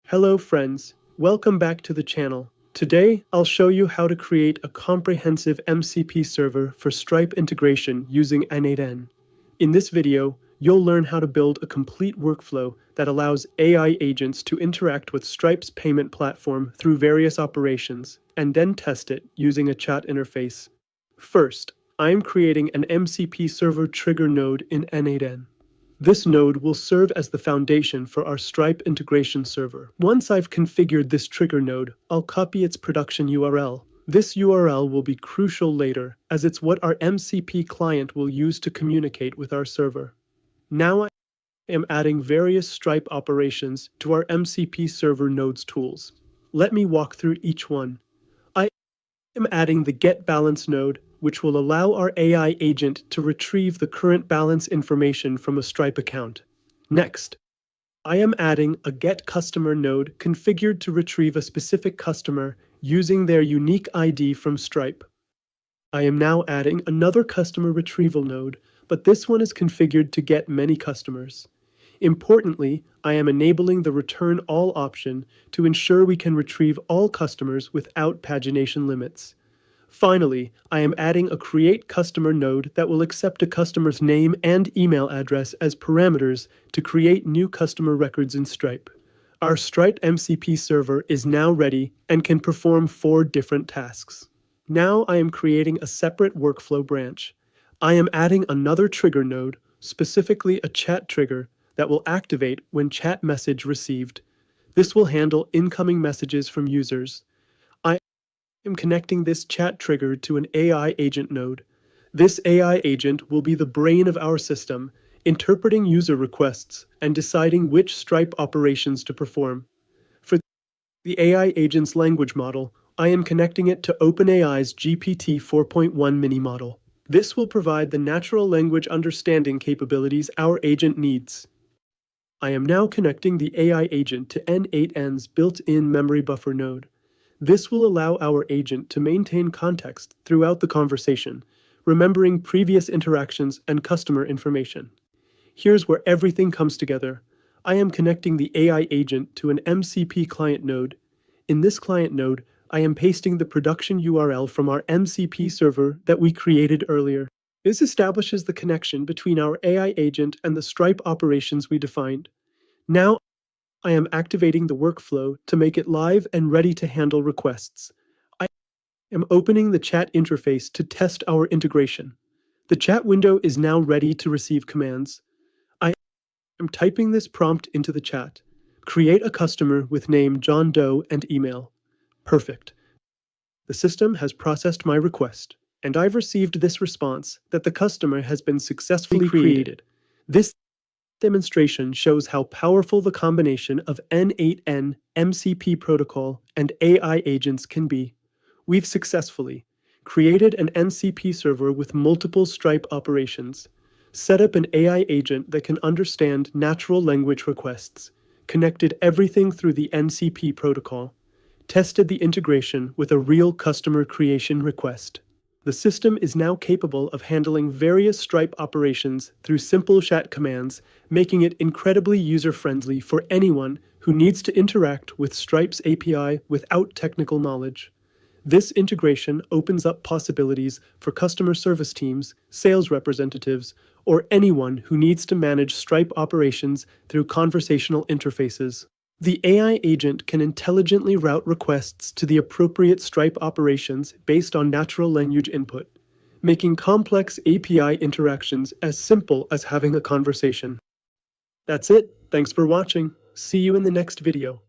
Hello friends, welcome back to the channel. Today, I'll show you how to create a comprehensive MCP server for Stripe integration using n8n. In this video, you'll learn how to build a complete workflow that allows AI agents to interact with Stripe's payment platform through various operations, and then test it using a chat interface. First, I'm creating an MCP server trigger node in n8n. This node will serve as the foundation for our Stripe integration server. Once I've configured this trigger node, I'll copy its production URL. This URL will be crucial later, as it's what our MCP client will use to communicate with our server. Now I am adding various Stripe operations to our MCP server nodes tools. Let me walk through each one. I am adding the getBalance node, which will allow our AI agent to retrieve the current balance information from a Stripe account. Next, I am adding a getCustomer node configured to retrieve a specific customer using their unique ID from Stripe. I am now adding another customer retrieval node, but this one is configured to get many customers. Importantly, I am enabling the return all option to ensure we can retrieve all customers without pagination limits. Finally, I am adding a create customer node that will accept a customer's name and email address as parameters to create new customer records in Stripe. Our Stripe MCP server is now ready and can perform 4 different tasks. Now I am creating a separate workflow branch. I am adding another trigger node, specifically a chat trigger, that will activate when chat message received. This will handle incoming messages from users. I'm connecting this chat trigger to an AI agent node. This AI agent will be the brain of our system, interpreting user requests and deciding which Stripe operations to perform. For the AI agent's language model, I am connecting it to openai's GPT 4.1 mini model. This will provide the natural language understanding capabilities our agent needs. I am now connecting the AI agent to n8n's built-in memory buffer node. This will allow our agent to maintain context throughout the conversation, remembering previous interactions and customer information. Here's where everything comes together. I am connecting the AI agent to an MCP client node. In this client node, I am pasting the production URL from our MCP server that we created earlier. This establishes the connection between our AI agent and the Stripe operations we defined. Now, I am activating the workflow to make it live and ready to handle requests. I am opening the chat interface to test our integration. The chat window is now ready to receive commands. I am typing this prompt into the chat. Create a customer with name John Doe and email. Perfect. The system has processed my request, and I've received this response that the customer has been successfully created. This demonstration shows how powerful the combination of n8n, MCP protocol, and AI agents can be. We've successfully created an MCP server with multiple Stripe operations, set up an AI agent that can understand natural language requests, connected everything through the MCP protocol, tested the integration with a real customer creation request. The system is now capable of handling various Stripe operations through simple chat commands, making it incredibly user-friendly for anyone who needs to interact with Stripe's API without technical knowledge. This integration opens up possibilities for customer service teams, sales representatives, or anyone who needs to manage Stripe operations through conversational interfaces. The AI agent can intelligently route requests to the appropriate Stripe operations based on natural language input, making complex API interactions as simple as having a conversation. That's it. Thanks for watching. See you in the next video.